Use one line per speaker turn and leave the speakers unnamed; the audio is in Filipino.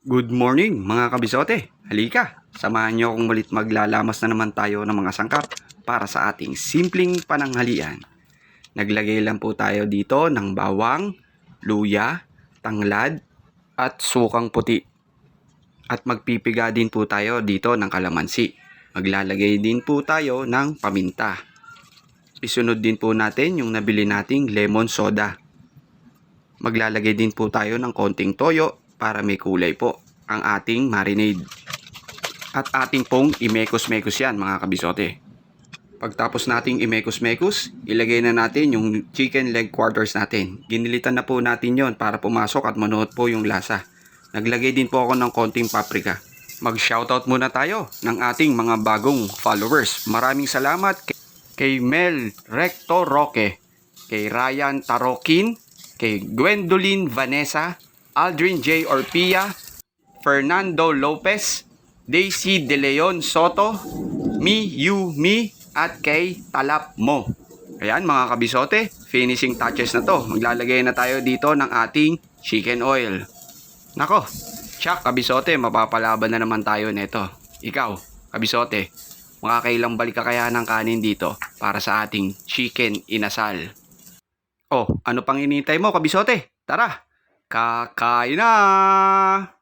Good morning mga kabisote. Halika, samahan niyo akong mulit maglalamas na naman tayo ng mga sangkap para sa ating simpleng pananghalian. Naglagay lang po tayo dito ng bawang, luya, tanglad, at sukang puti. At magpipiga din po tayo dito ng kalamansi. Maglalagay din po tayo ng paminta. Isunod din po natin yung nabili nating lemon soda. Maglalagay din po tayo ng konting toyo para may kulay po ang ating marinade. At ating pong imekos-mekos yan mga kabisote. Pagtapos nating imekos-mekos, ilagay na natin yung chicken leg quarters natin. Ginilitan na po natin yon para pumasok at manuot po yung lasa. Naglagay din po ako ng konting paprika. Mag-shoutout muna tayo ng ating mga bagong followers. Maraming salamat kay Mel Recto Roque, kay Ryan Tarokin, kay Gwendolyn Vanessa, Aldrin J. Orpia, Fernando Lopez, Daisy De Leon Soto, Mi Yu Mi, at kay Talap Mo. Ayan mga kabisote, finishing touches na to. Maglalagay na tayo dito ng ating chicken oil. Nako, tsak kabisote, mapapalaban na naman tayo neto. Ikaw, kabisote, makakailang balik ka kaya ng kanin dito para sa ating chicken inasal? Oh, ano pang inintay mo kabisote? Tara, kakain na!